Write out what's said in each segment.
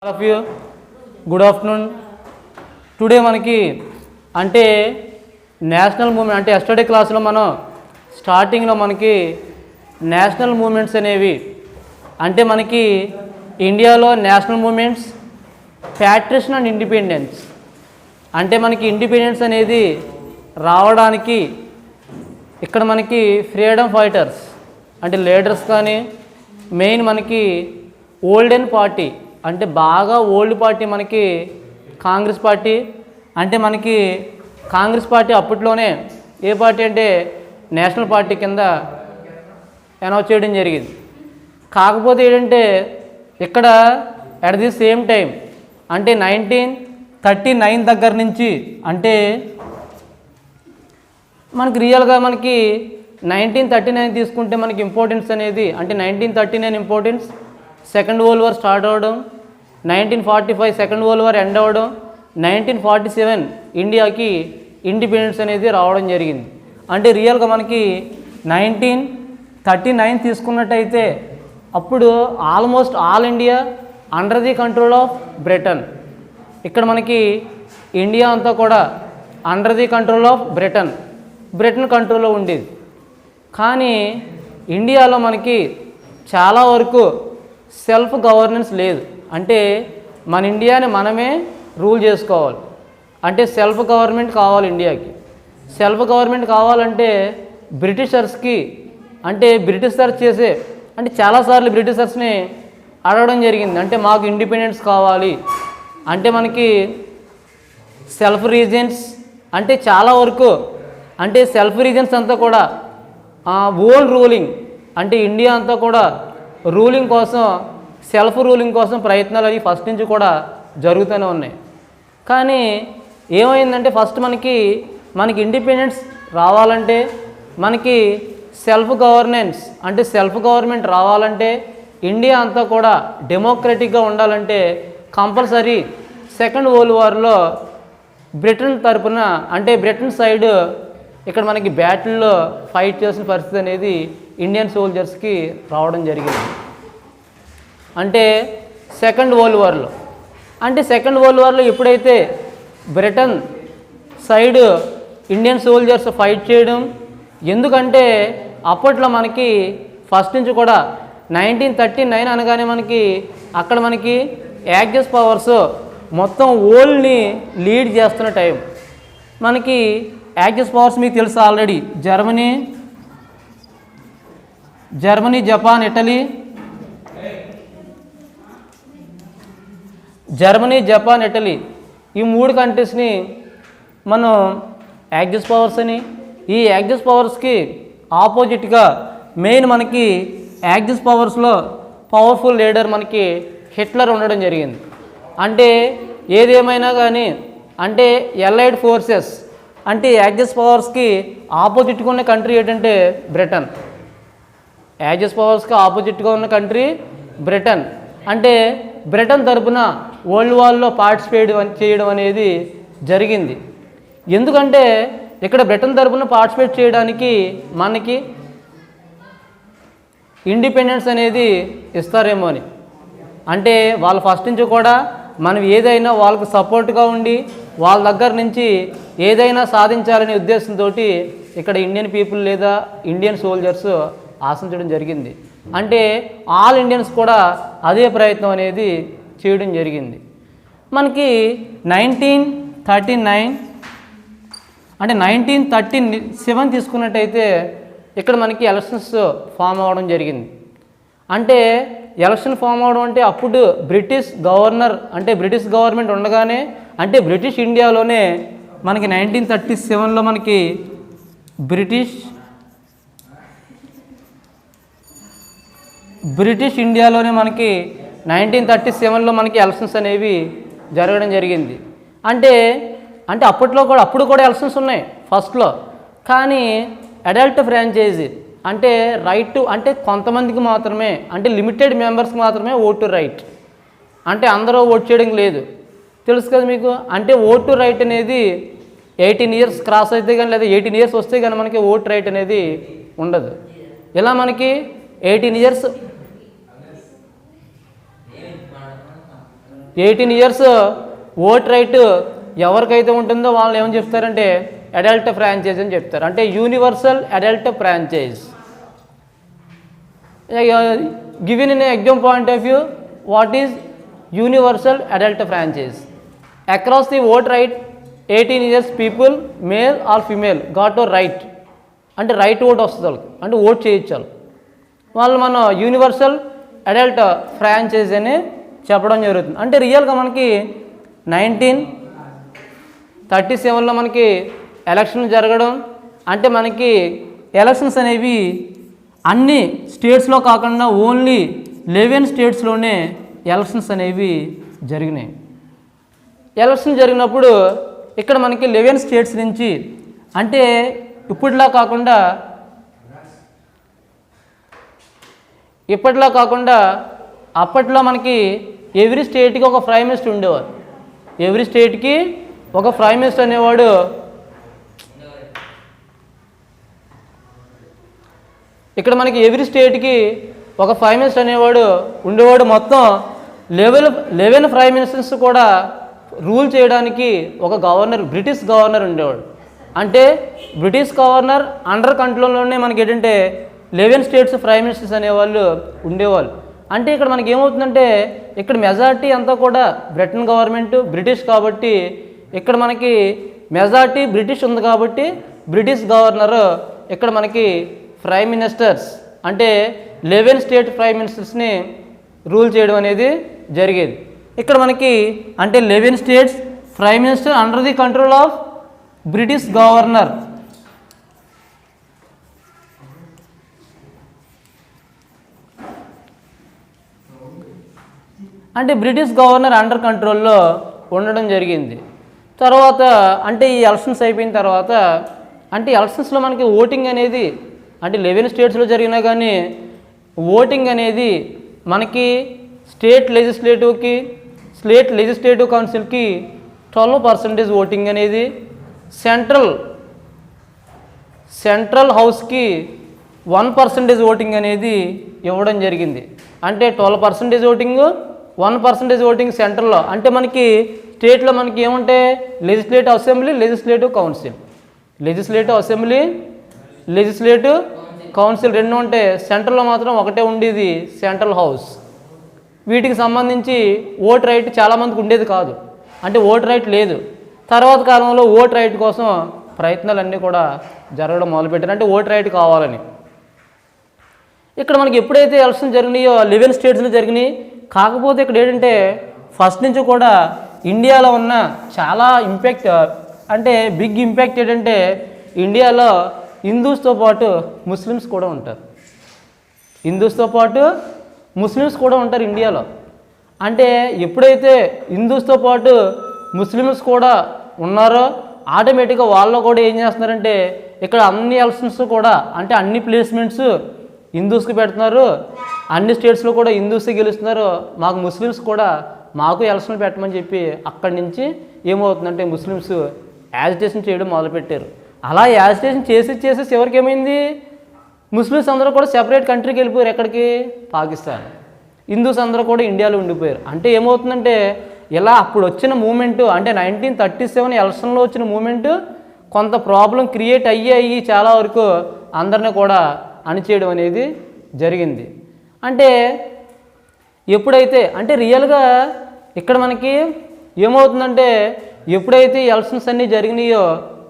All of you good afternoon. Today మనకి అంటే national movement అంటే ఎస్టర్డే క్లాస్లో మనం స్టార్టింగ్లో మనకి నేషనల్ మూమెంట్స్ అనేవి అంటే మనకి ఇండియాలో నేషనల్ మూమెంట్స్ ప్యాట్రిషన్ అండ్ ఇండిపెండెన్స్ అంటే మనకి ఇండిపెండెన్స్ అనేది రావడానికి ఇక్కడ మనకి ఫ్రీడమ్ ఫైటర్స్ అంటే లీడర్స్ కానీ మెయిన్ మనకి ఓల్డెన్ పార్టీ అంటే బాగా ఓల్డ్ పార్టీ మనకి కాంగ్రెస్ పార్టీ. అంటే మనకి కాంగ్రెస్ పార్టీ అప్పట్లోనే ఏ పార్టీ అంటే నేషనల్ పార్టీ కింద అనౌన్స్ చేయడం జరిగింది. కాకపోతే ఏంటంటే ఇక్కడ అట్ ది సేమ్ టైం అంటే 1939 దగ్గర నుంచి అంటే మనకి రియల్గా మనకి 1939 తీసుకుంటే మనకి ఇంపార్టెన్స్ అనేది అంటే 1939 importance second world war start అవ్వడం, 1945 సెకండ్ వరల్డ్ వార్ ఎండ్ అవ్వడం, 1947 ఇండియాకి ఇండిపెండెన్స్ అనేది రావడం జరిగింది. అంటే రియల్గా మనకి 1939 తీసుకున్నట్టయితే అప్పుడు almost all India under the control of Britain. ఇక్కడ మనకి ఇండియా అంతా కూడా under the control of Britain కంట్రోల్లో ఉండేది. కానీ ఇండియాలో మనకి చాలా వరకు సెల్ఫ్ గవర్నెన్స్ లేదు. అంటే మన ఇండియాని మనమే రూల్ చేసుకోవాలి. అంటే సెల్ఫ్ గవర్నమెంట్ కావాలి ఇండియాకి. సెల్ఫ్ గవర్నమెంట్ కావాలంటే బ్రిటిషర్స్కి అంటే బ్రిటిషర్స్ చేసే అంటే చాలాసార్లు బ్రిటిషర్స్ని అడగడం జరిగింది. అంటే మాకు ఇండిపెండెన్స్ కావాలి అంటే మనకి సెల్ఫ్ రీజన్స్ అంటే చాలా వరకు అంటే సెల్ఫ్ రీజన్స్ అంతా కూడా ఓన్ రూలింగ్ అంటే ఇండియా అంతా కూడా రూలింగ్ కోసం సెల్ఫ్ రూలింగ్ కోసం ప్రయత్నాలు అవి ఫస్ట్ నుంచి కూడా జరుగుతూనే ఉన్నాయి. కానీ ఏమైందంటే ఫస్ట్ మనకి ఇండిపెండెన్స్ రావాలంటే మనకి సెల్ఫ్ గవర్నెన్స్ అంటే సెల్ఫ్ గవర్నమెంట్ రావాలంటే ఇండియా అంతా కూడా డెమోక్రటిక్గా ఉండాలంటే కంపల్సరీ సెకండ్ వరల్డ్ వార్లో బ్రిటన్ తరపున అంటే బ్రిటన్ సైడ్ ఇక్కడ మనకి బ్యాటిల్లో ఫైట్ చేసిన పరిస్థితి అనేది ఇండియన్ సోల్జర్స్కి రావడం జరిగింది. అంటే సెకండ్ వరల్డ్ వార్లో అంటే సెకండ్ వరల్డ్ వార్లో ఎప్పుడైతే Britain side Indian soldiers fight చేయడం ఎందుకంటే అప్పట్లో మనకి ఫస్ట్ నుంచి కూడా 1939 అనగానే మనకి అక్కడ మనకి యాక్సెస్ పవర్స్ మొత్తం వరల్డ్ని లీడ్ చేస్తున్న టైం. మనకి యాక్సెస్ పవర్స్ మీకు తెలుసు ఆల్రెడీ జర్మనీ జపాన్ ఇటలీ ఈ మూడు కంట్రీస్ని మనం యాక్సెస్ పవర్స్ అని ఈ యాక్సెస్ పవర్స్కి ఆపోజిట్గా మెయిన్ మనకి యాక్సెస్ పవర్స్లో పవర్ఫుల్ లీడర్ మనకి హిట్లర్ ఉండడం జరిగింది. అంటే ఏదేమైనా కానీ అంటే ఎలైడ్ ఫోర్సెస్ అంటే యాక్సెస్ పవర్స్కి ఆపోజిట్గా ఉన్న కంట్రీ ఏంటంటే బ్రిటన్. యాక్సెస్ పవర్స్కి ఆపోజిట్గా ఉన్న కంట్రీ బ్రిటన్. అంటే బ్రిటన్ తరపున వరల్డ్ వార్లో పార్టిసిపేట్ చేయడం అనేది జరిగింది. ఎందుకంటే ఇక్కడ బ్రిటన్ తరపున పార్టిసిపేట్ చేయడానికి మనకి ఇండిపెండెన్స్ అనేది ఇస్తారేమో అని. అంటే వాళ్ళు ఫస్ట్ నుంచి కూడా మనం ఏదైనా వాళ్ళకు సపోర్ట్గా ఉండి వాళ్ళ దగ్గర నుంచి ఏదైనా సాధించాలనే ఉద్దేశంతో ఇక్కడ ఇండియన్ పీపుల్ లేదా ఇండియన్ సోల్జర్స్ ఆశించడం జరిగింది. అంటే ఆల్ ఇండియన్స్ కూడా అదే ప్రయత్నం అనేది చేయడం జరిగింది. మనకి 1939 అంటే 1937 తీసుకున్నట్టయితే ఇక్కడ మనకి ఎలక్షన్స్ ఫామ్ అవ్వడం జరిగింది. అంటే ఎలక్షన్ ఫామ్ అవడం అంటే అప్పుడు బ్రిటిష్ గవర్నమెంట్ ఉండగానే అంటే బ్రిటిష్ ఇండియాలోనే మనకి 1937లో మనకి బ్రిటిష్ ఇండియాలోనే మనకి 1937లో మనకి ఎలక్షన్స్ అనేవి జరగడం జరిగింది. అంటే అప్పుడు కూడా ఎలక్షన్స్ ఉన్నాయి ఫస్ట్లో. కానీ అడల్ట్ ఫ్రాంచైజీ అంటే రైట్ టు అంటే కొంతమందికి మాత్రమే అంటే లిమిటెడ్ మెంబర్స్కి మాత్రమే ఓటు రైట్. అంటే అందరూ ఓట్ చేయడం లేదు తెలుసు కదా మీకు. అంటే ఓటు రైట్ అనేది 18 ఇయర్స్ క్రాస్ అయితే కానీ లేదా 18 ఇయర్స్ వస్తే కానీ మనకి ఓటు రైట్ అనేది ఉండదు. ఇలా మనకి 18 ఇయర్స్ 18 ఇయర్స్ ఓట్ రైట్ ఎవరికైతే ఉంటుందో వాళ్ళని ఏమని చెప్తారంటే అడల్ట్ ఫ్రాంచైజ్ అని చెప్తారు. అంటే universal adult franchise. Given in exam point of view, what is universal adult franchise? Across the vote right 18 years people male or female got to right, అంటే right vote వస్తుంది వాళ్ళకి, అంటే ఓట్ చేయొచ్చు వాళ్ళు మనం యూనివర్సల్ అడల్ట్ ఫ్రాంచైజ్ అని చెప్పడం జరుగుతుంది. అంటే రియల్గా మనకి 1937లో మనకి ఎలక్షన్ జరగడం, అంటే మనకి ఎలక్షన్స్ అనేవి అన్ని స్టేట్స్లో కాకుండా ఓన్లీ 11 స్టేట్స్లోనే ఎలక్షన్స్ అనేవి జరిగినాయి. ఎలక్షన్ జరిగినప్పుడు ఇక్కడ మనకి 11 స్టేట్స్ నుంచి, అంటే ఇప్పటిలా కాకుండా అప్పట్లో మనకి ఎవ్రీ స్టేట్కి ఒక ప్రైమ్ మినిస్టర్ ఉండేవారు. ఎవ్రీ స్టేట్కి ఒక ప్రైమ్ మినిస్టర్ అనేవాడు ఇక్కడ మనకి ఎవ్రీ స్టేట్కి ఒక ప్రైమ్ మినిస్టర్ అనేవాడు ఉండేవాడు. మొత్తం 11 ప్రైమ్ మినిస్టర్స్ కూడా రూల్ చేయడానికి ఒక గవర్నర్, బ్రిటిష్ గవర్నర్ ఉండేవాడు. అంటే బ్రిటిష్ గవర్నర్ అండర్ కంట్రోల్లోనే మనకి ఏంటంటే 11 స్టేట్స్ ప్రైమ్ మినిస్టర్స్ అనేవాళ్ళు ఉండేవాళ్ళు. అంటే ఇక్కడ మనకి ఏమవుతుందంటే ఇక్కడ మెజారిటీ అంతా కూడా బ్రిటన్ గవర్నమెంట్, బ్రిటిష్ కాబట్టి ఇక్కడ మనకి మెజారిటీ బ్రిటిష్ ఉంది కాబట్టి బ్రిటిష్ గవర్నర్ ఇక్కడ మనకి ప్రైమ్ మినిస్టర్స్ అంటే 11 స్టేట్ ప్రైమ్ మినిస్టర్స్ని రూల్ చేయడం అనేది జరిగేది. ఇక్కడ మనకి అంటే 11 states prime minister under the control of British governor. అంటే బ్రిటిష్ గవర్నర్ అండర్ కంట్రోల్లో ఉండడం జరిగింది. తర్వాత అంటే ఈ ఎలక్షన్స్ అయిపోయిన తర్వాత అంటే ఎలక్షన్స్లో మనకి ఓటింగ్ అనేది అంటే 11 స్టేట్స్లో జరిగినా కానీ ఓటింగ్ అనేది మనకి స్టేట్ లెజిస్లేటివ్ కౌన్సిల్కి 12% ఓటింగ్ అనేది, సెంట్రల్ హౌస్కి 1% ఓటింగ్ అనేది ఇవ్వడం జరిగింది. అంటే 12% ఓటింగ్, 1% ఓటింగ్ సెంట్రల్లో. అంటే మనకి స్టేట్లో మనకి ఏముంటాయి? లెజిస్లేటివ్ అసెంబ్లీ, లెజిస్లేటివ్ కౌన్సిల్ రెండు ఉంటాయి. సెంట్రల్లో మాత్రం ఒకటే ఉండేది, సెంట్రల్ హౌస్. వీటికి సంబంధించి ఓట్ రైట్ చాలామందికి ఉండేది కాదు, అంటే ఓట్ రైట్ లేదు. తర్వాత కాలంలో ఓట్ రైట్ కోసం ప్రయత్నాలన్నీ కూడా జరగడం మొదలుపెట్టారు, అంటే ఓట్ రైట్ కావాలని. ఇక్కడ మనకి ఎప్పుడైతే ఎలక్షన్ జరిగినాయో 11 స్టేట్స్లో జరిగినాయి. కాకపోతే ఇక్కడ ఏంటంటే ఫస్ట్ నుంచి కూడా ఇండియాలో ఉన్న చాలా ఇంపాక్ట్ అంటే బిగ్ ఇంపాక్ట్ ఏంటంటే ఇండియాలో హిందూస్తో పాటు ముస్లిమ్స్ కూడా ఉంటారు. ఇండియాలో. అంటే ఎప్పుడైతే హిందూస్తో పాటు ముస్లిమ్స్ కూడా ఉన్నారో ఆటోమేటిక్గా వాళ్ళు కూడా ఏం చేస్తున్నారంటే ఇక్కడ అన్ని ఎలక్షన్స్ కూడా అంటే అన్ని ప్లేస్మెంట్స్ హిందూస్కి పెడుతున్నారు. అన్ని స్టేట్స్లో కూడా హిందూస్కి గెలుస్తున్నారు. మాకు ముస్లిమ్స్ కూడా మాకు ఎలక్షన్లు పెట్టమని చెప్పి అక్కడి నుంచి ఏమవుతుందంటే ముస్లిమ్స్ యాజిటేషన్ చేయడం మొదలుపెట్టారు. అలా యాజిటేషన్ చేసి చివరికి ఏమైంది? ముస్లిమ్స్ అందరూ కూడా సెపరేట్ కంట్రీకి వెళ్ళిపోయారు. ఎక్కడికి? పాకిస్తాన్. హిందూస్ అందరూ కూడా ఇండియాలో ఉండిపోయారు. అంటే ఏమవుతుందంటే ఇలా అప్పుడు వచ్చిన మూమెంట్ అంటే 1937 ఎలక్షన్లో వచ్చిన మూమెంట్ కొంత ప్రాబ్లం క్రియేట్ అయ్యి చాలా వరకు అందరినీ కూడా అణిచేయడం అనేది జరిగింది. అంటే ఎప్పుడైతే అంటే రియల్గా ఇక్కడ మనకి ఏమవుతుందంటే ఎప్పుడైతే ఎలక్షన్స్ అన్నీ జరిగినాయో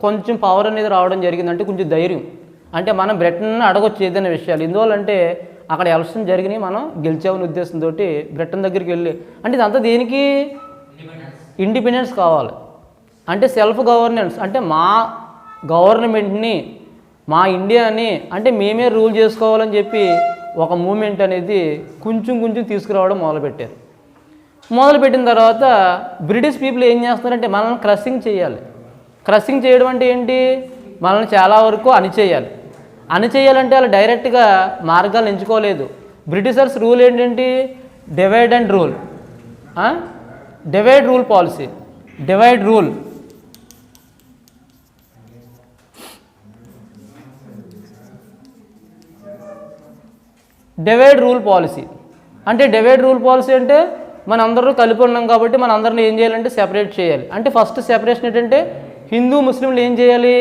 కొంచెం పవర్ అనేది రావడం జరిగింది. అంటే కొంచెం ధైర్యం, అంటే మనం బ్రిటన్ అడగొచ్చు ఏదైనా విషయాలు. ఎందువల్లంటే అక్కడ ఎలక్షన్ జరిగినాయి, మనం గెలిచామనే ఉద్దేశంతో బ్రిటన్ దగ్గరికి వెళ్ళి అంటే ఇదంతా దేనికి? ఇండిపెండెన్స్ కావాలి, అంటే సెల్ఫ్ గవర్నెన్స్, అంటే మా గవర్నమెంట్ని మా ఇండియాని అంటే మేమే రూల్ చేసుకోవాలని చెప్పి ఒక మూమెంట్ అనేది కొంచెం తీసుకురావడం మొదలుపెట్టారు. మొదలుపెట్టిన తర్వాత బ్రిటిష్ పీపుల్ ఏం చేస్తున్నారంటే మనల్ని క్రషింగ్ చేయాలి. క్రషింగ్ చేయడం అంటే ఏంటి? మనల్ని చాలా వరకు అణిచేయాలంటే వాళ్ళు డైరెక్ట్గా మార్గాలు ఎంచుకోలేదు. బ్రిటిషర్స్ రూల్ ఏంటంటే divide and rule, divide rule policy, divide rule. Divide rule policy అంటే డివైడ్ రూల్ పాలసీ అంటే మన అందరూ కలిపి ఉన్నాం కాబట్టి మన అందరిని ఏం చేయాలంటే సెపరేట్ చేయాలి. అంటే ఫస్ట్ సెపరేషన్ ఏంటంటే హిందూ ముస్లింలు ఏం చేయాలి,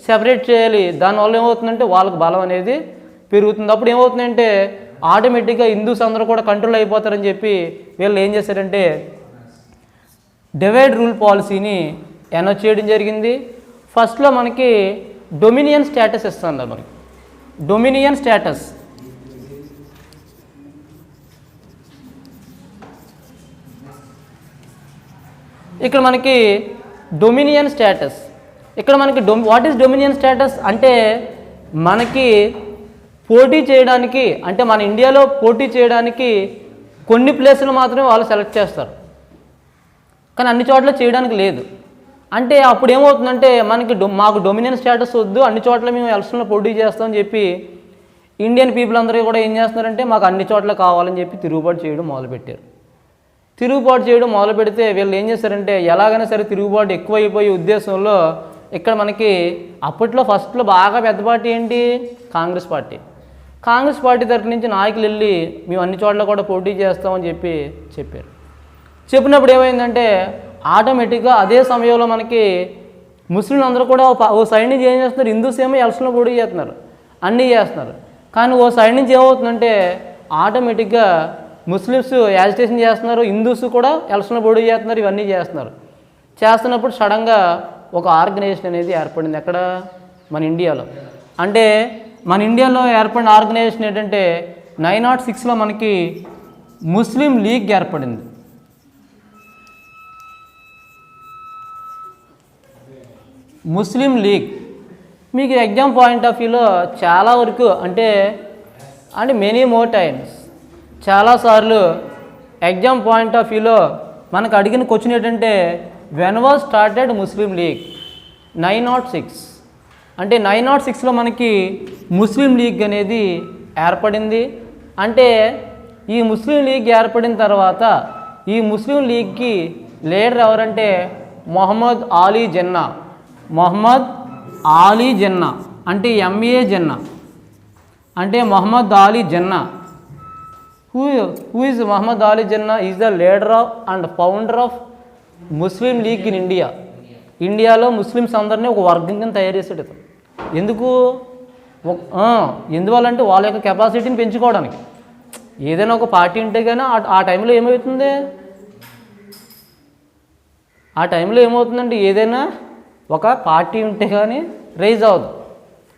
సెపరేట్ చేయాలి. దానివల్ల ఏమవుతుందంటే వాళ్ళకి బలం అనేది పెరుగుతుంది. అప్పుడు ఏమవుతుందంటే ఆటోమేటిక్గా హిందూస్ అందరూ కూడా కంట్రోల్ అయిపోతారని చెప్పి వీళ్ళు ఏం చేశారంటే డివైడ్ రూల్ పాలసీని అనౌన్స్ చేయడం జరిగింది. ఫస్ట్లో మనకి డొమినియన్ స్టేటస్ ఇస్తున్నారు. మనకి డొమినియన్ స్టేటస్ ఇక్కడ మనకి డొమినియన్ స్టేటస్ ఇక్కడ మనకి వాట్ ఈస్ డొమినియన్ స్టేటస్ అంటే మనకి పోటీ చేయడానికి, అంటే మన ఇండియాలో పోటీ చేయడానికి కొన్ని ప్లేసులు మాత్రమే వాళ్ళు సెలెక్ట్ చేస్తారు, కానీ అన్ని చోట్ల చేయడానికి లేదు. అంటే అప్పుడు ఏమవుతుందంటే మాకు డొమినియన్ స్టేటస్ వద్దు, అన్ని చోట్ల మేము ఎలక్షన్లో పోటీ చేస్తామని చెప్పి ఇండియన్ పీపుల్ అందరూ కూడా ఏం చేస్తున్నారంటే మాకు అన్ని చోట్ల కావాలని చెప్పి తిరుగుబాటు చేయడం మొదలుపెట్టారు. తిరుగుబాటు చేయడం మొదలు పెడితే వీళ్ళు ఏం చేశారంటే ఎలాగైనా సరే తిరుగుబాటు ఎక్కువైపోయే ఉద్దేశంలో ఇక్కడ మనకి అప్పట్లో ఫస్ట్లో బాగా పెద్ద పార్టీ ఏంటి, కాంగ్రెస్ పార్టీ. కాంగ్రెస్ పార్టీ తరఫు నుంచి నాయకులు వెళ్ళి మేము అన్ని చోట్ల కూడా పోటీ చేస్తామని చెప్పి చెప్పారు. చెప్పినప్పుడు ఏమైందంటే ఆటోమేటిక్గా అదే సమయంలో మనకి ముస్లింలు అందరూ కూడా ఓ సైడ్ నుంచి ఏం చేస్తున్నారు, హిందూస్ ఏమో ఎలక్షన్లో పోటీ చేస్తున్నారు, అన్నీ చేస్తున్నారు. కానీ ఓ సైడ్ నుంచి ఏమవుతుందంటే ఆటోమేటిక్గా ముస్లిమ్స్ యాజిటేషన్ చేస్తున్నారు, హిందూస్ కూడా ఎలక్షన్లో పోటీ చేస్తున్నారు, ఇవన్నీ చేస్తున్నప్పుడు సడన్గా ఒక ఆర్గనైజేషన్ అనేది ఏర్పడింది. ఎక్కడ, మన ఇండియాలో. అంటే మన ఇండియాలో ఏర్పడిన ఆర్గనైజేషన్ ఏంటంటే 906లో మనకి ముస్లిం లీగ్ ఏర్పడింది. ముస్లిం లీగ్ మీకు ఎగ్జామ్ పాయింట్ ఆఫ్ వ్యూలో చాలా వరకు అంటే మెనీ మోర్ టైమ్స్ చాలాసార్లు ఎగ్జామ్ పాయింట్ ఆఫ్ వ్యూలో మనకు అడిగిన క్వశ్చన్ ఏంటంటే when was started Muslim league 906 అంటే 906లో మనకి ముస్లిం లీగ్ అనేది ఏర్పడింది. అంటే ఈ ముస్లిం లీగ్ ఏర్పడిన తర్వాత ఈ ముస్లిం లీగ్కి లీడర్ ఎవరంటే మొహమ్మద్ అలీ జిన్నా. మొహమ్మద్ అలీ జిన్నా అంటే ఎంఏ జిన్నా అంటే Mohammed Ali Jinnah. Who is Muhammad Ali Jinnah? Is the leader of and founder of Muslim league in India. ఇండియాలో ముస్లిమ్స్ అందరినీ ఒక వర్గం కింద తయారు చేసాడు. ఎందువల్లంటే వాళ్ళ యొక్క కెపాసిటీని పెంచుకోవడానికి. ఏదైనా ఒక పార్టీ ఉంటే కానీ ఆ టైంలో ఏమవుతుందంటే ఏదైనా ఒక పార్టీ ఉంటే కానీ రైజ్ అవ్వదు.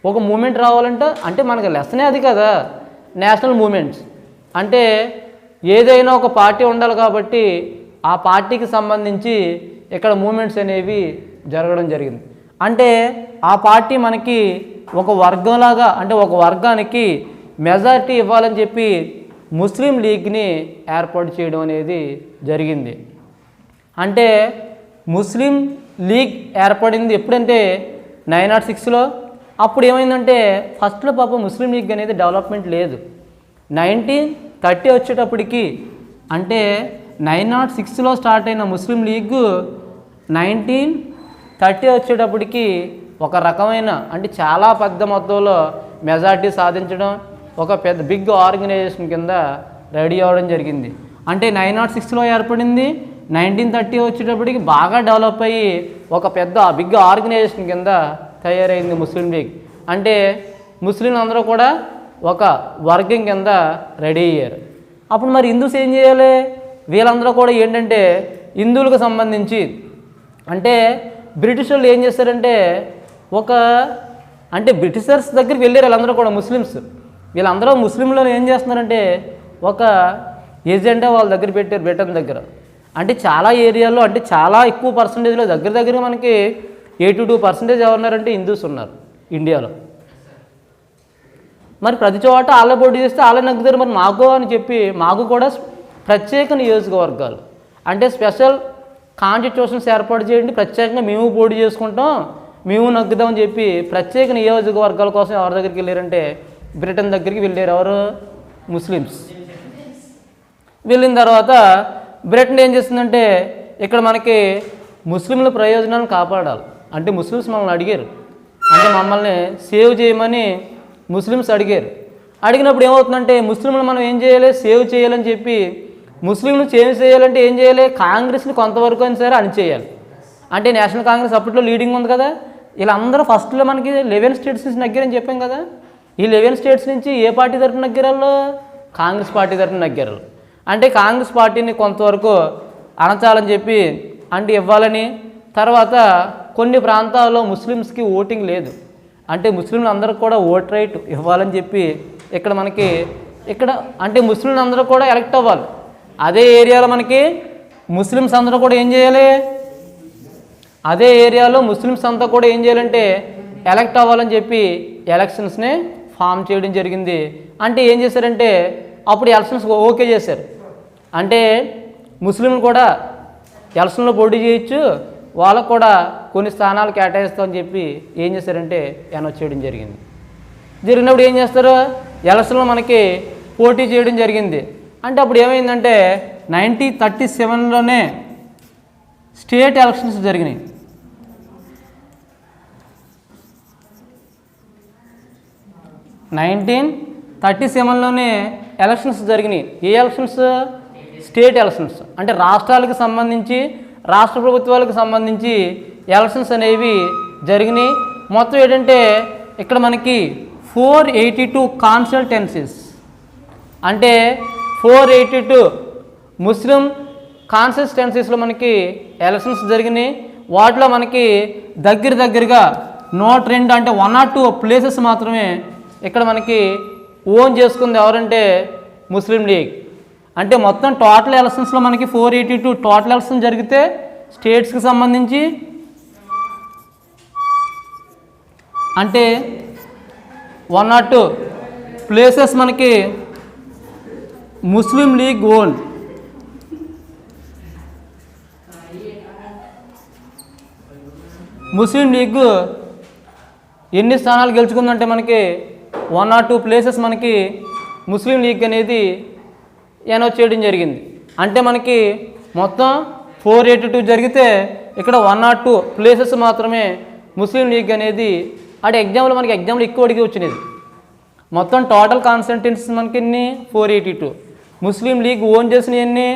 ఒక మూమెంట్ రావాలంటే అంటే మనకి లెసనే అది కదా, నేషనల్ మూమెంట్స్ అంటే ఏదైనా ఒక పార్టీ ఉండాలి కాబట్టి ఆ పార్టీకి సంబంధించి ఇక్కడ మూమెంట్స్ అనేవి జరగడం జరిగింది. అంటే ఆ పార్టీ మనకి ఒక వర్గంలాగా అంటే ఒక వర్గానికి మెజారిటీ ఇవ్వాలని చెప్పి ముస్లిం లీగ్ని ఏర్పాటు చేయడం అనేది జరిగింది. అంటే ముస్లిం లీగ్ ఏర్పడింది ఎప్పుడంటే 906లో. అప్పుడు ఏమైందంటే ఫస్ట్లో పాపం ముస్లిం లీగ్ అనేది డెవలప్మెంట్ లేదు. 1930 వచ్చేటప్పటికి అంటే 906లో స్టార్ట్ అయిన ముస్లిం లీగ్ 1930 వచ్చేటప్పటికి ఒక రకమైన అంటే చాలా పెద్ద మొత్తంలో మెజారిటీ సాధించడం, ఒక పెద్ద బిగ్ ఆర్గనైజేషన్ కింద రెడీ అవ్వడం జరిగింది. అంటే 906లో ఏర్పడింది, 1930 వచ్చేటప్పటికి బాగా డెవలప్ అయ్యి ఒక పెద్ద బిగ్ ఆర్గనైజేషన్ కింద తయారైంది ముస్లిం లీగ్. అంటే ముస్లింలు అందరూ కూడా ఒక వర్గం కింద రెడీ అయ్యారు. అప్పుడు మరి హిందూస్ ఏం చేయాలి, వీళ్ళందరూ కూడా ఏంటంటే హిందువులకు సంబంధించి అంటే బ్రిటిష్ వాళ్ళు ఏం చేస్తారంటే అంటే బ్రిటిషర్స్ దగ్గరికి వెళ్ళారు వీళ్ళందరూ కూడా ముస్లిమ్స్. వీళ్ళందరూ ముస్లింలో ఏం చేస్తున్నారంటే ఒక ఏజెండా వాళ్ళ దగ్గర పెట్టారు బ్రిటన్ దగ్గర. అంటే చాలా ఏరియాలో అంటే చాలా ఎక్కువ పర్సంటేజ్లో దగ్గర మనకి 82% ఎవరున్నారంటే హిందూస్ ఉన్నారు ఇండియాలో. మరి ప్రతి చోట వాళ్ళే పోటీ చేస్తే వాళ్ళే నగ్గుతారు. మరి మాకు అని చెప్పి మాకు కూడా ప్రత్యేక నియోజకవర్గాలు అంటే స్పెషల్ కాన్స్టిట్యూషన్స్ ఏర్పాటు చేయండి, ప్రత్యేకంగా మేము పోటీ చేసుకుంటాం, మేము నగ్గుదామని చెప్పి ప్రత్యేక నియోజకవర్గాల కోసం ఎవరి దగ్గరికి వెళ్ళారంటే బ్రిటన్ దగ్గరికి వెళ్ళారు. ఎవరు, ముస్లిమ్స్. వెళ్ళిన తర్వాత బ్రిటన్ ఏం చేస్తుందంటే ఇక్కడ మనకి ముస్లింల ప్రయోజనాలను కాపాడాలి అంటే ముస్లిమ్స్ మమ్మల్ని అడిగారు, అంటే మమ్మల్ని సేవ్ చేయమని ముస్లిమ్స్ అడిగారు. అడిగినప్పుడు ఏమవుతుందంటే ముస్లింలు మనం ఏం చేయాలి, సేవ్ చేయాలని చెప్పి ముస్లింలు చేంజ్ చేయాలంటే ఏం చేయాలి? కాంగ్రెస్ని కొంతవరకు అయినా సరే అణిచేయాలి. అంటే నేషనల్ కాంగ్రెస్ అప్పట్లో లీడింగ్ ఉంది కదా, వీళ్ళందరూ ఫస్ట్లో మనకి 11 స్టేట్స్ నుంచి నగ్గారని చెప్పాం కదా. ఈ 11 స్టేట్స్ నుంచి ఏ పార్టీ తరఫున నగ్గారు? కాంగ్రెస్ పార్టీ తరఫున నగ్గారు. అంటే కాంగ్రెస్ పార్టీని కొంతవరకు అణచాలని చెప్పి అంటే ఇవ్వాలని. తర్వాత కొన్ని ప్రాంతాల్లో ముస్లిమ్స్కి ఓటింగ్ లేదు, అంటే ముస్లింలు అందరూ కూడా ఓట్ రైట్ ఇవ్వాలని చెప్పి ఇక్కడ మనకి అంటే ముస్లింలు అందరూ కూడా ఎలక్ట్ అవ్వాలి. అదే ఏరియాలో మనకి ముస్లిమ్స్ అందరూ కూడా ఏం చేయాలి? అదే ఏరియాలో ముస్లిమ్స్ అంతా కూడా ఏం చేయాలంటే ఎలక్ట్ అవ్వాలని చెప్పి ఎలక్షన్స్ని ఫామ్ చేయడం జరిగింది. అంటే ఏం చేశారంటే అప్పుడు ఎలక్షన్స్ ఓకే చేశారు. అంటే ముస్లింలు కూడా ఎలక్షన్లో పోటీ చేయొచ్చు, వాళ్ళకు కూడా కొన్ని స్థానాలు కేటాయిస్తామని చెప్పి ఏం చేశారంటే అనౌన్స్ చేయడం జరిగినప్పుడు ఏం చేస్తారు? ఎలక్షన్లో మనకి పోటీ చేయడం జరిగింది. అంటే అప్పుడు ఏమైందంటే 1937లోనే స్టేట్ ఎలక్షన్స్ జరిగినాయి. 1937లోనే ఎలక్షన్స్ జరిగినాయి. ఏ ఎలక్షన్స్? State elections. అంటే రాష్ట్రాలకు సంబంధించి, రాష్ట్ర ప్రభుత్వాలకు సంబంధించి ఎలక్షన్స్ అనేవి జరిగినాయి. మొత్తం ఏంటంటే ఇక్కడ మనకి 482 కాన్స్టిట్యుయెన్సీస్, అంటే 482 ముస్లిం కాన్స్టిట్యుయెన్సీస్లో మనకి ఎలక్షన్స్ జరిగినాయి. వాటిలో మనకి దగ్గరగా 102 అంటే 102 ప్లేసెస్ మాత్రమే ఇక్కడ మనకి ఓన్ చేసుకుంది ఎవరంటే ముస్లిం లీగ్. అంటే మొత్తం టోటల్ ఎలక్షన్స్లో మనకి 482 టోటల్ ఎలక్షన్ జరిగితే స్టేట్స్కి సంబంధించి అంటే 102 ప్లేసెస్ మనకి ముస్లిం లీగ్ ఓన్. ముస్లిం లీగ్ ఎన్ని స్థానాలు గెలుచుకుందంటే మనకి 102 ప్లేసెస్ మనకి ముస్లిం లీగ్ అనేది అనౌన్స్ చేయడం జరిగింది. అంటే మనకి మొత్తం 482 జరిగితే ఇక్కడ 102 ప్లేసెస్ మాత్రమే ముస్లిం లీగ్ అనేది. అంటే మనకి ఎగ్జామ్లో ఎక్కువ అడిగి వచ్చినది. మొత్తం టోటల్ కాన్స్టిట్యుయెన్సీస్ మనకి ఎన్ని? 482. ముస్లిం లీగ్ ఓన్ చేసిన ఎన్ని?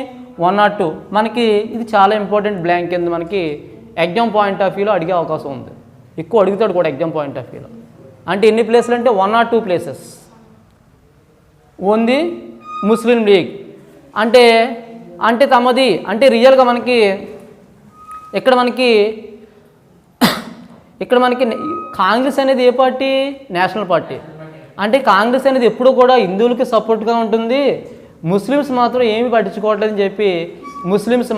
102. మనకి ఇది చాలా ఇంపార్టెంట్ బ్లాంక్ కింద మనకి ఎగ్జామ్ పాయింట్ ఆఫ్ వ్యూలో అడిగే అవకాశం ఉంది. ఎక్కువ అడుగుతాడు కూడా ఎగ్జామ్ పాయింట్ ఆఫ్ వ్యూలో. అంటే ఎన్ని ప్లేసులు అంటే 102 ప్లేసెస్ ఉంది ముస్లిం లీగ్. అంటే తమది అంటే రియల్గా మనకి ఇక్కడ మనకి కాంగ్రెస్ అనేది ఏ పార్టీ? National party. అంటే కాంగ్రెస్ అనేది ఎప్పుడు కూడా హిందువులకి సపోర్ట్గా ఉంటుంది, ముస్లిమ్స్ మాత్రం ఏమి పట్టించుకోవట్లేదని చెప్పి ముస్లిమ్స్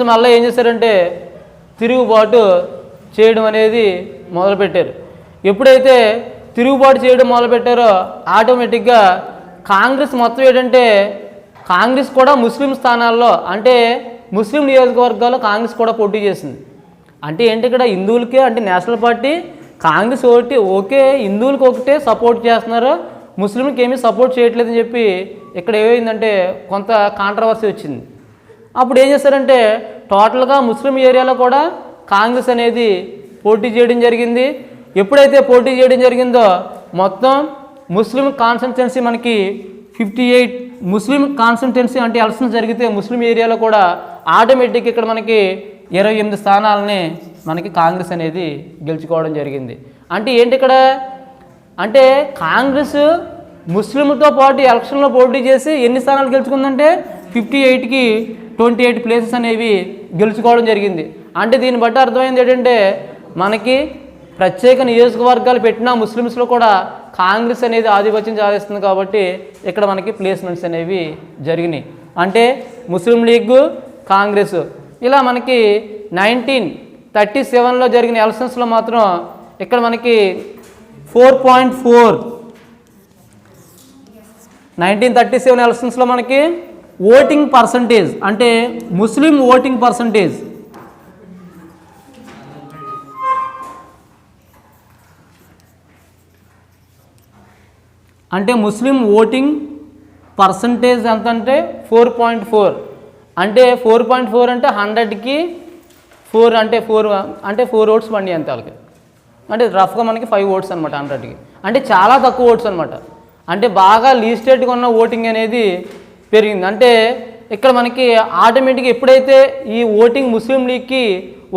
మళ్ళీ ఏం చేశారంటే తిరుగుబాటు చేయడం అనేది మొదలుపెట్టారు. ఎప్పుడైతే తిరుగుబాటు చేయడం మొదలుపెట్టారో ఆటోమేటిక్గా కాంగ్రెస్ మొత్తం ఏంటంటే కాంగ్రెస్ కూడా ముస్లిం స్థానాల్లో అంటే ముస్లిం నియోజకవర్గాల్లో కాంగ్రెస్ కూడా పోటీ చేసింది. అంటే ఏంటి ఇక్కడ హిందువులకే అంటే నేషనల్ పార్టీ కాంగ్రెస్ ఓకే హిందువులకి ఒకటే సపోర్ట్ చేస్తున్నారు, ముస్లింకి ఏమీ సపోర్ట్ చేయట్లేదని చెప్పి ఇక్కడ ఏమైందంటే కొంత కాంట్రవర్సీ వచ్చింది. అప్పుడు ఏం చేశారంటే టోటల్గా ముస్లిం ఏరియాలో కూడా కాంగ్రెస్ అనేది పోటీ చేయడం జరిగింది. ఎప్పుడైతే పోటీ చేయడం జరిగిందో మొత్తం ముస్లిం కాన్స్టిట్యుయెన్సీ మనకి 58 ముస్లిం కాన్స్టిట్యుయెన్సీ అంటే ఎలక్షన్ జరిగితే ముస్లిం ఏరియాలో కూడా ఆటోమేటిక్ ఇక్కడ మనకి 28 స్థానాలని మనకి కాంగ్రెస్ అనేది గెలుచుకోవడం జరిగింది. అంటే ఏంటి ఇక్కడ అంటే కాంగ్రెస్ ముస్లింలతో పాటు ఎలక్షన్లో పోటీ చేసి ఎన్ని స్థానాలు గెలుచుకుందంటే 58కి 28 ప్లేసెస్ అనేవి గెలుచుకోవడం జరిగింది. అంటే దీన్ని బట్టి అర్థమైంది ఏంటంటే మనకి ప్రత్యేక నియోజకవర్గాలు పెట్టిన ముస్లిమ్స్లో కూడా కాంగ్రెస్ అనేది ఆధిపత్యం సాధిస్తుంది కాబట్టి ఇక్కడ మనకి ప్లేస్మెంట్స్ అనేవి జరిగినాయి. అంటే ముస్లిం లీగ్ కాంగ్రెస్ ఇలా మనకి 1937లో జరిగిన ఎలక్షన్స్లో మాత్రం ఇక్కడ మనకి 4.4 1937 ఎలక్షన్స్లో మనకి ఓటింగ్ పర్సంటేజ్ అంటే ముస్లిం ఓటింగ్ పర్సంటేజ్ అంటే ముస్లిం ఓటింగ్ పర్సంటేజ్ ఎంత అంటే 4.4 అంటే 4.4 అంటే 100కి 4 అంటే 4 ఓట్స్ పండి అంతే వాళ్ళకి అంటే రఫ్గా మనకి 5 ఓట్స్ అనమాట 100కి. అంటే చాలా తక్కువ ఓట్స్ అనమాట. అంటే బాగా లీస్టేట్గా ఉన్న ఓటింగ్ అనేది పెరిగింది. అంటే ఇక్కడ మనకి ఆటోమేటిక్గా ఎప్పుడైతే ఈ ఓటింగ్ ముస్లిం లీగ్కి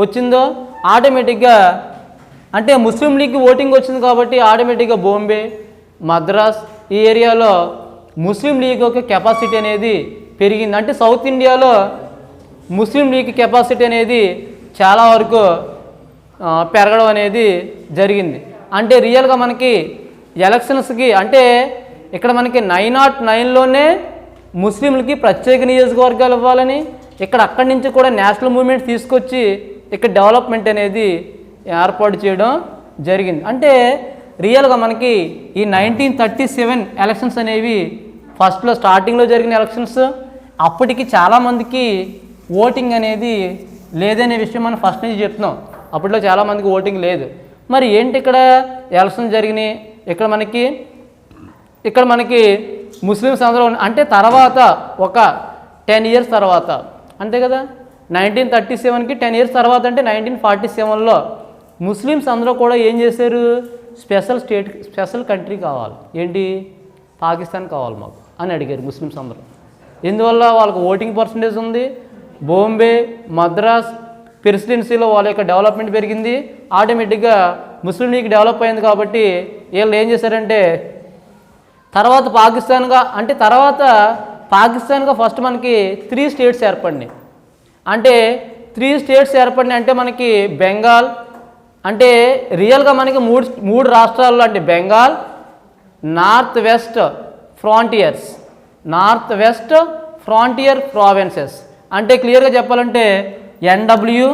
వచ్చిందో ఆటోమేటిక్గా అంటే ముస్లిం లీగ్కి ఓటింగ్ వచ్చింది కాబట్టి ఆటోమేటిక్గా బాంబే, మద్రాస్ ఈ ఏరియాలో ముస్లిం లీగ్ యొక్క కెపాసిటీ అనేది పెరిగింది. అంటే సౌత్ ఇండియాలో ముస్లిం లీగ్ కెపాసిటీ అనేది చాలా వరకు పెరగడం అనేది జరిగింది. అంటే రియల్గా మనకి ఎలక్షన్స్కి అంటే ఇక్కడ మనకి 909లోనే ముస్లింలకి ప్రత్యేక నియోజకవర్గాలు ఇవ్వాలని ఇక్కడ అక్కడి నుంచి కూడా నేషనల్ మూవ్మెంట్ తీసుకొచ్చి ఇక్కడ డెవలప్మెంట్ అనేది ఏర్పాటు చేయడం జరిగింది. అంటే రియల్గా మనకి ఈ 1937 ఎలక్షన్స్ అనేవి ఫస్ట్లో స్టార్టింగ్లో జరిగిన ఎలక్షన్స్. అప్పటికి చాలామందికి ఓటింగ్ అనేది లేదనే విషయం మనం ఫస్ట్ నుంచి చెప్తున్నాం. అప్పట్లో చాలామందికి ఓటింగ్ లేదు. మరి ఏంటి ఇక్కడ ఎలక్షన్స్ జరిగినాయి, ఇక్కడ మనకి ముస్లిమ్స్ అందరూ అంటే తర్వాత ఒక 10 ఇయర్స్ తర్వాత అంతే కదా 1937కి 10 ఇయర్స్ తర్వాత అంటే 1947లో ముస్లిమ్స్ అందరూ కూడా ఏం చేశారు, స్పెషల్ కంట్రీ కావాలి, ఏంటి పాకిస్తాన్ కావాలి మాకు అని అడిగారు ముస్లిమ్స్ అందరూ. ఎందువల్ల వాళ్ళకి ఓటింగ్ పర్సంటేజ్ ఉంది, బాంబే, మద్రాస్ ప్రెసిడెన్సీలో వాళ్ళ యొక్క డెవలప్మెంట్ పెరిగింది, ఆటోమేటిక్గా ముస్లిం లీగ్ డెవలప్ అయింది. కాబట్టి వీళ్ళు ఏం చేశారంటే తర్వాత పాకిస్తాన్గా ఫస్ట్ మనకి 3 స్టేట్స్ ఏర్పడినాయి. అంటే 3 స్టేట్స్ ఏర్పడినాయి అంటే మనకి బెంగాల్ అంటే రియల్గా మనకి మూడు రాష్ట్రాల్లో అంటే Bengal, north west frontier provinces. అంటే క్లియర్గా చెప్పాలంటే NW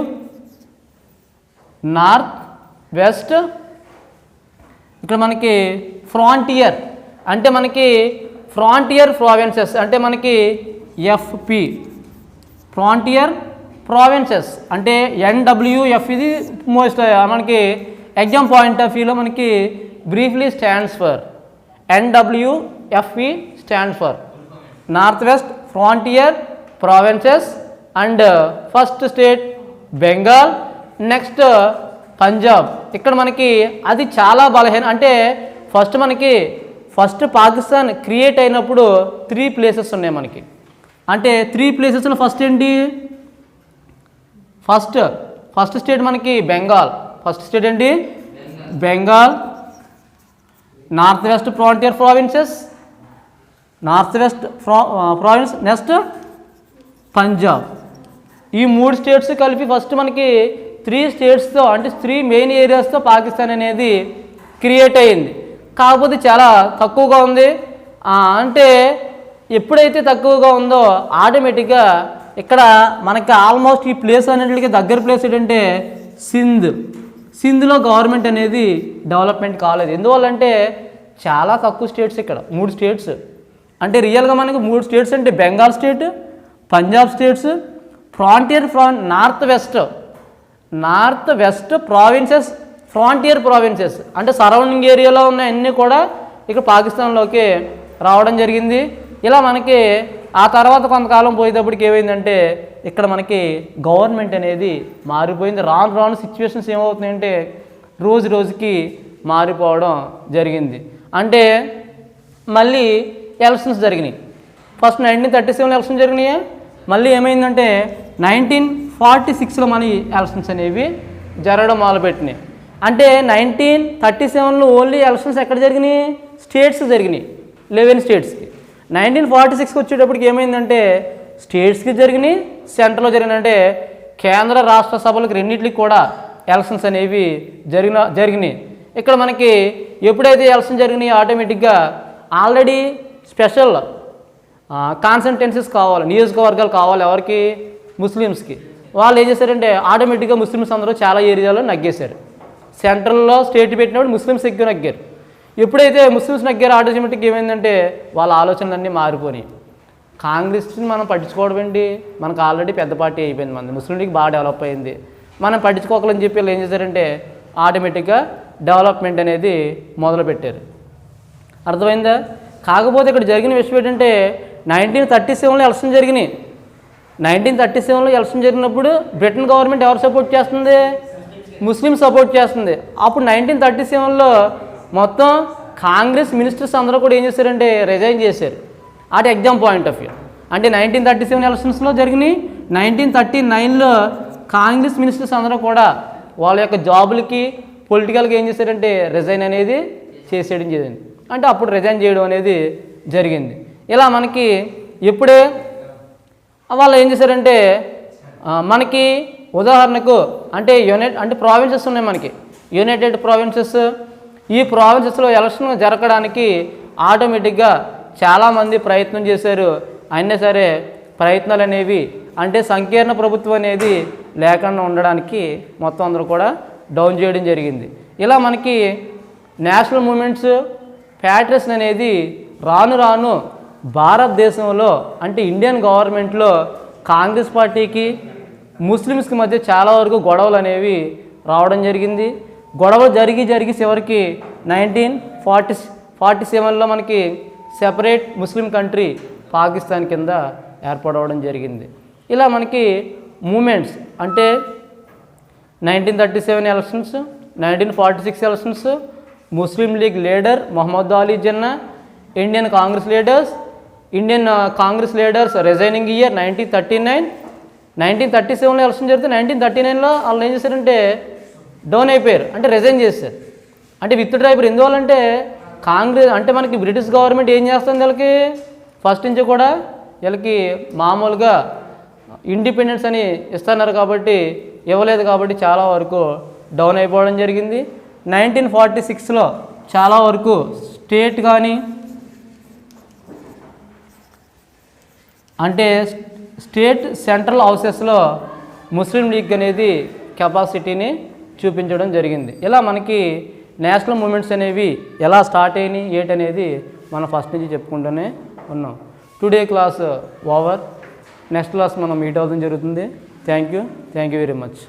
నార్త్ వెస్ట్, ఇక్కడ మనకి ఫ్రాంటియర్ అంటే మనకి ఫ్రాంటియర్ ప్రావిన్సెస్ అంటే మనకి FP ఫ్రాంటియర్ ప్రావిన్సెస్ అంటే NWF ఇది మోస్ట్ మనకి ఎగ్జామ్ పాయింట్ ఆఫ్ వ్యూలో మనకి briefly stands for NWFE stands for north west frontier provinces and first state Bengal, next Punjab. ఇక్కడ మనకి అది చాలా బలహీన అంటే ఫస్ట్ పాకిస్తాన్ క్రియేట్ అయినప్పుడు 3 ప్లేసెస్ ఉన్నాయి మనకి. అంటే 3 ప్లేసెస్లో ఫస్ట్ ఏంటి, ఫస్ట్ స్టేట్ మనకి బెంగాల్. ఫస్ట్ స్టేట్ ఏంటి Bengal, north west frontier provinces, next Punjab. ఈ 3 స్టేట్స్ కలిపి ఫస్ట్ మనకి 3 స్టేట్స్తో అంటే 3 మెయిన్ ఏరియాస్తో పాకిస్తాన్ అనేది క్రియేట్ అయ్యింది. కాకపోతే చాలా తక్కువగా ఉంది. అంటే ఎప్పుడైతే తక్కువగా ఉందో ఆటోమేటిక్గా ఇక్కడ మనకి ఆల్మోస్ట్ ఈ ప్లేస్ అనేటికి దగ్గర ప్లేస్ ఏంటంటే సింధ్లో గవర్నమెంట్ అనేది డెవలప్మెంట్ కాలేదు. ఎందువల్లంటే చాలా తక్కువ స్టేట్స్ ఇక్కడ 3 స్టేట్స్. అంటే రియల్గా మనకి 3 స్టేట్స్ అంటే Bengal state, Punjab states, north west provinces, frontier provinces అంటే సరౌండింగ్ ఏరియాలో ఉన్న అన్నీ కూడా ఇక్కడ పాకిస్తాన్లోకి రావడం జరిగింది. ఇలా మనకి ఆ తర్వాత కొంతకాలం పోయేటప్పటికి ఏమైందంటే ఇక్కడ మనకి గవర్నమెంట్ అనేది మారిపోయింది. రాను సిచ్యువేషన్స్ ఏమవుతున్నాయంటే రోజుకి మారిపోవడం జరిగింది. అంటే మళ్ళీ ఎలక్షన్స్ జరిగినాయి. ఫస్ట్ 1937లో ఎలక్షన్ జరిగినాయి. మళ్ళీ ఏమైందంటే 1946లో మన ఎలక్షన్స్ అనేవి జరగడం మొదలుపెట్టినాయి. అంటే 1937లో ఓన్లీ ఎలక్షన్స్ ఎక్కడ జరిగినాయి, స్టేట్స్ జరిగినాయి, 11 స్టేట్స్కి. 1946కి వచ్చేటప్పటికి ఏమైందంటే స్టేట్స్కి జరిగినాయి, సెంట్రల్లో జరిగినాయంటే కేంద్ర రాష్ట్ర సభలకు రెండింటికి కూడా ఎలక్షన్స్ అనేవి జరిగినాయి. ఇక్కడ మనకి ఎప్పుడైతే ఎలక్షన్ జరిగినాయి ఆటోమేటిక్గా ఆల్రెడీ స్పెషల్ కాన్సంటెన్సీస్ కావాలి, నియోజకవర్గాలు కావాలి ఎవరికి, ముస్లిమ్స్కి. వాళ్ళు ఏం చేశారంటే ఆటోమేటిక్గా ముస్లిమ్స్ అందరూ చాలా ఏరియాలో నగ్గేశారు. సెంట్రల్లో స్టేట్ పెట్టినప్పుడు ముస్లిమ్స్ ఎక్కువ నగ్గారు. ఎప్పుడైతే ముస్లిమ్స్ నగ్గారో ఆటోమేటిక్గా ఏమైందంటే వాళ్ళ ఆలోచనలన్నీ మారిపోయి కాంగ్రెస్ని మనం పట్టించుకోవడం ఏంటి, మనకు ఆల్రెడీ పెద్ద పార్టీ అయిపోయింది, మన ముస్లిం లీగ్ బాగా డెవలప్ అయింది, మనం పట్టించుకోకలని చెప్పి వాళ్ళు ఏం చేశారంటే ఆటోమేటిక్గా డెవలప్మెంట్ అనేది మొదలుపెట్టారు. అర్థమైందా? కాకపోతే ఇక్కడ జరిగిన విషయం ఏంటంటే 1937లో ఎలక్షన్ జరిగినాయి. 1937లో ఎలక్షన్ జరిగినప్పుడు బ్రిటన్ గవర్నమెంట్ ఎవరు సపోర్ట్ చేస్తుంది, ముస్లిం సపోర్ట్ చేస్తుంది. అప్పుడు 1937లో మొత్తం కాంగ్రెస్ మినిస్టర్స్ అందరూ కూడా ఏం చేశారంటే రిజైన్ చేశారు. అటు ఎగ్జామ్ పాయింట్ ఆఫ్ వ్యూ అంటే 1937 ఎలక్షన్స్లో జరిగినాయి. 1939లో కాంగ్రెస్ మినిస్టర్స్ అందరూ కూడా వాళ్ళ యొక్క జాబులకి పొలిటికల్గా ఏం చేశారంటే రిజైన్ అనేది చేసేయడం జరిగింది. అంటే అప్పుడు రిజైన్ చేయడం అనేది జరిగింది. ఇలా మనకి ఎప్పుడే వాళ్ళు ఏం చేశారంటే మనకి ఉదాహరణకు అంటే అంటే ప్రావిన్సెస్ ఉన్నాయి మనకి, యునైటెడ్ ప్రావిన్సెస్. ఈ ప్రావిన్సెస్లో ఎలక్షన్ జరగడానికి ఆటోమేటిక్గా చాలామంది ప్రయత్నం చేశారు. అయినా సరే ప్రయత్నాలు అనేవి అంటే సంకీర్ణ ప్రభుత్వం అనేది లేకుండా ఉండడానికి మొత్తం అందరూ కూడా డౌన్ చేయడం జరిగింది. ఇలా మనకి నేషనల్ మూమెంట్స్ ప్యాట్రియస్ అనేది రాను రాను భారతదేశంలో అంటే ఇండియన్ గవర్నమెంట్లో కాంగ్రెస్ పార్టీకి ముస్లిమ్స్కి మధ్య చాలా వరకు గొడవలు అనేవి రావడం జరిగింది. గొడవలు జరిగి చివరికి 1947లో మనకి సెపరేట్ ముస్లిం కంట్రీ పాకిస్తాన్ కింద ఏర్పడవడం జరిగింది. ఇలా మనకి మూమెంట్స్ అంటే 1937 elections, 1946 elections, Muslim League leader Mohammad Ali Jinnah, Indian Congress leaders resigning year 1939. 1937లో ఎలక్షన్ జరిగితే 1939లో వాళ్ళు ఏం చేశారంటే డౌన్ అయిపోయారు, అంటే రిజైన్ చేశారు, అంటే విత్డ్రా అయిపోయారు. ఎందువల్లంటే కాంగ్రెస్ అంటే మనకి బ్రిటిష్ గవర్నమెంట్ ఏం చేస్తుంది వీళ్ళకి ఫస్ట్ నుంచి కూడా వీళ్ళకి మామూలుగా ఇండిపెండెన్స్ అని ఇస్తున్నారు కాబట్టి ఇవ్వలేదు కాబట్టి చాలా వరకు డౌన్ అయిపోవడం జరిగింది. 1946లో చాలా వరకు స్టేట్ కానీ అంటే స్టేట్ సెంట్రల్ హౌసెస్లో ముస్లిం లీగ్ అనేది కెపాసిటీని చూపించడం జరిగింది. ఇలా మనకి నేషనల్ మూమెంట్స్ అనేవి ఎలా స్టార్ట్ అయినాయి ఏంటనేది మనం ఫస్ట్ నుంచి చెప్పుకుంటూనే ఉన్నాం. Today class over. Next class మనం మీట్ అవ్వడం జరుగుతుంది. Thank you very much.